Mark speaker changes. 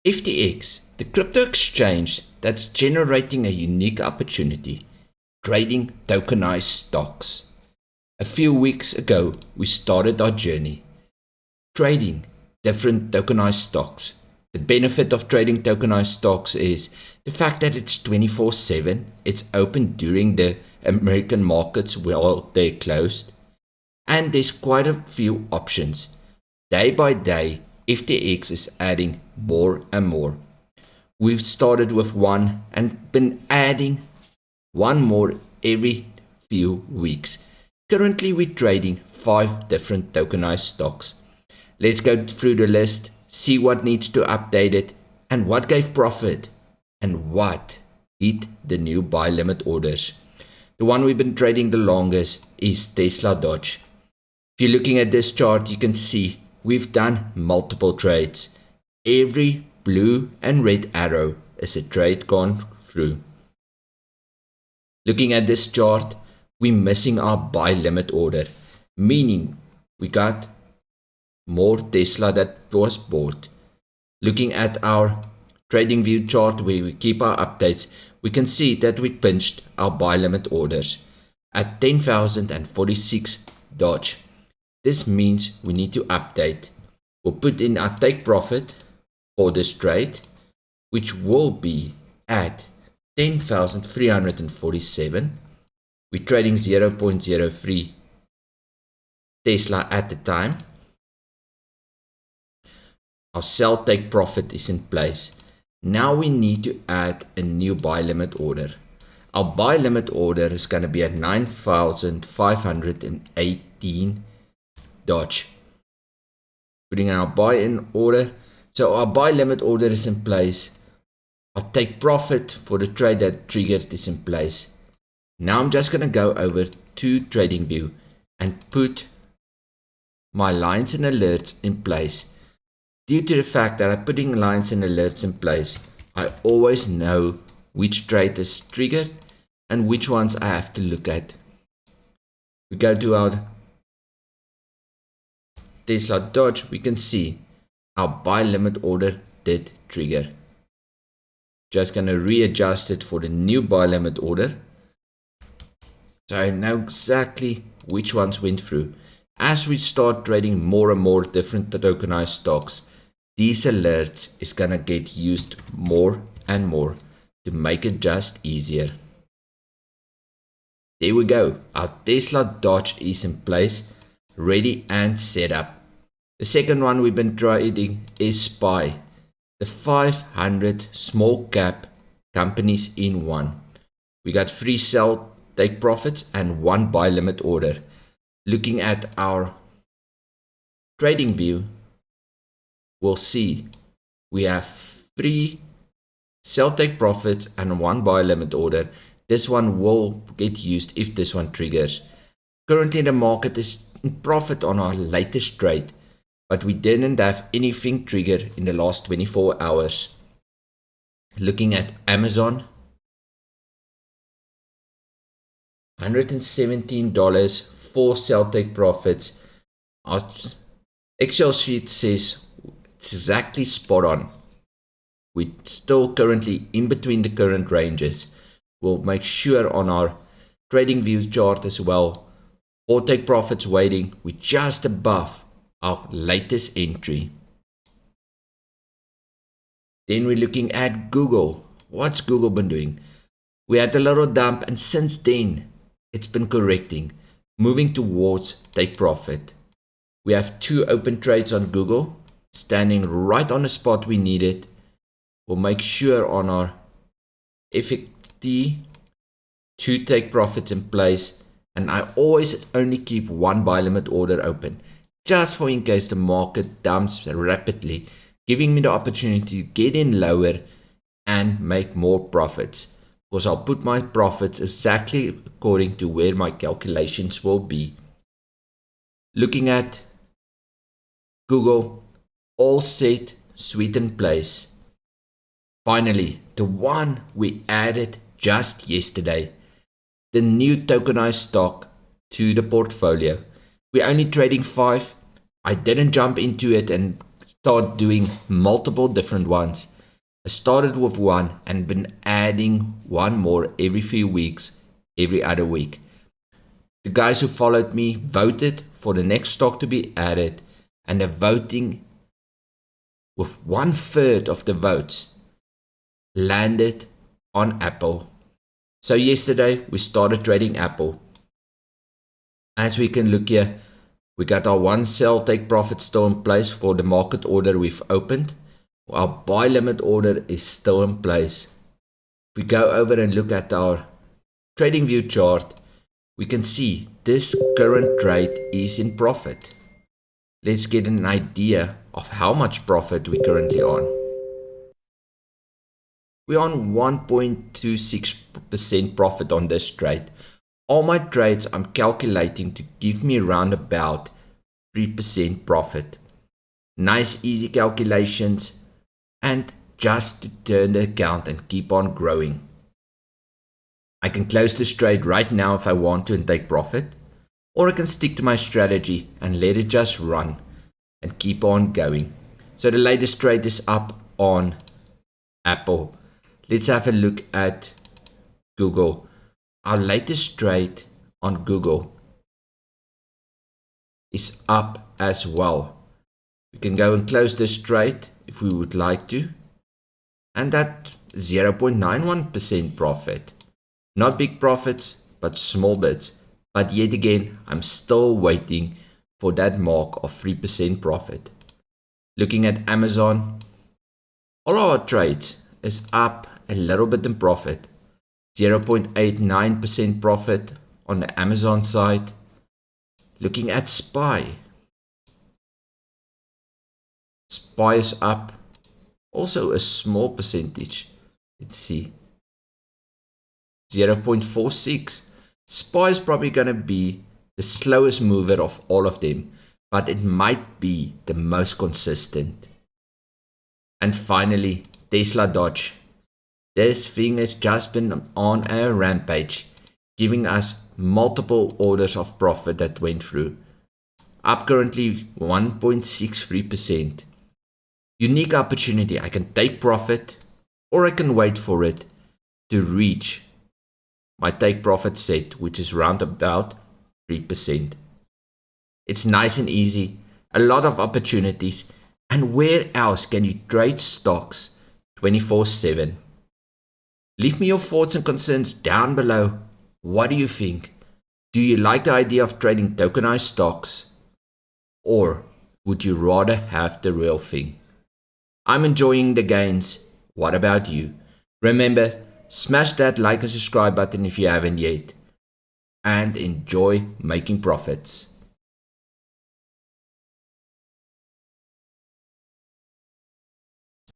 Speaker 1: FTX, the crypto exchange that's generating a unique opportunity, trading tokenized stocks. A few weeks ago, we started our journey, trading different tokenized stocks. The benefit of trading tokenized stocks is the fact that it's 24/7, it's open during the American markets while they're closed, and there's quite a few options. Day by day, FTX is adding more and more. We've started with one and been adding one more every few weeks. Currently, we're trading 5 different tokenized stocks. Let's go through the list, see what needs to update it, and what gave profit, and what hit the new buy limit orders. The one we've been trading the longest is Tesla Doge. If you're looking at this chart, you can see we've done multiple trades. Every blue and red arrow is a trade gone through. Looking at this chart, we're missing our buy limit order, meaning we got more Tesla that was bought. Looking at our trading view chart where we keep our updates, we can see that we pinched our buy limit orders at 10,046 Doge. This means we need to update. We'll put in our take profit for this trade, which will be at 10,347. We're trading 0.03 Tesla at the time. Our sell take profit is in place. Now we need to add a new buy limit order. Our buy limit order is going to be at 9,518 Doge. Putting our buy in order. So our buy limit order is in place. Our take profit for the trade that triggered is in place. Now I'm just going to go over to TradingView and put my lines and alerts in place. Due to the fact that I'm putting lines and alerts in place, I always know which trade is triggered and which ones I have to look at. We go to our Tesla Doge, we can see our buy limit order did trigger. Just going to readjust it for the new buy limit order, so I know exactly which ones went through. As we start trading more and more different tokenized stocks, these alerts is going to get used more and more to make it just easier. There we go. Our Tesla Doge is in place, ready and set up. The second one we've been trading is SPY, the 500 small cap companies in one. We got 3 sell take profits and 1 buy limit order. Looking at our trading view, we'll see we have 3 sell take profits and 1 buy limit order. This one will get used if this one triggers. Currently the market is in profit on our latest trade, but we didn't have anything triggered in the last 24 hours. Looking at Amazon, $117 for sell take profits. Our Excel sheet says it's exactly spot on. We're still currently in between the current ranges. We'll make sure on our trading views chart as well. For take profits waiting, we're just above our latest entry. Then we're looking at Google. What's Google been doing? We had a little dump and since then it's been correcting, moving towards take profit. We have 2 open trades on Google, standing right on the spot we need it. We'll make sure on our FXT 2 take profits in place, and I always only keep 1 buy limit order open, just for in case the market dumps rapidly, giving me the opportunity to get in lower and make more profits, because I'll put my profits exactly according to where my calculations will be. Looking at Google, all set, suite in place. Finally, the one we added just yesterday, the new tokenized stock to the portfolio. We're only trading 5. I didn't jump into it and start doing multiple different ones. I started with one and been adding one more every few weeks, every other week. The guys who followed me voted for the next stock to be added, and the voting with 1/3 of the votes landed on Apple. So yesterday we started trading Apple. As we can look here, we got our one sell take profit still in place for the market order we've opened. Our buy limit order is still in place. If we go over and look at our trading view chart, we can see this current trade is in profit. Let's get an idea of how much profit we're currently on. We're on 1.26% profit on this trade. All my trades I'm calculating to give me around about 3% profit. Nice easy calculations, and just to turn the account and keep on growing. I can close this trade right now if I want to and take profit, or I can stick to my strategy and let it just run and keep on going. So the latest trade is up on Apple. Let's have a look at Google. Our latest trade on Google is up as well. We can go and close this trade if we would like to, and at 0.91% profit. Not big profits, but small bits. But yet again, I'm still waiting for that mark of 3% profit. Looking at Amazon, all our trades is up a little bit in profit. 0.89% profit on the Amazon side. Looking at SPY. SPY is up also a small percentage. Let's see. 0.46. SPY is probably going to be the slowest mover of all of them, but it might be the most consistent. And finally, Tesla Dodge. This thing has just been on a rampage, giving us multiple orders of profit that went through. Up currently 1.63%. Unique opportunity. I can take profit, or I can wait for it to reach my take profit set, which is round about 3%. It's nice and easy, a lot of opportunities, and where else can you trade stocks 24/7? Leave me your thoughts and concerns down below. What do you think? Do you like the idea of trading tokenized stocks? Or would you rather have the real thing? I'm enjoying the gains. What about you? Remember, smash that like and subscribe button if you haven't yet. And enjoy making profits.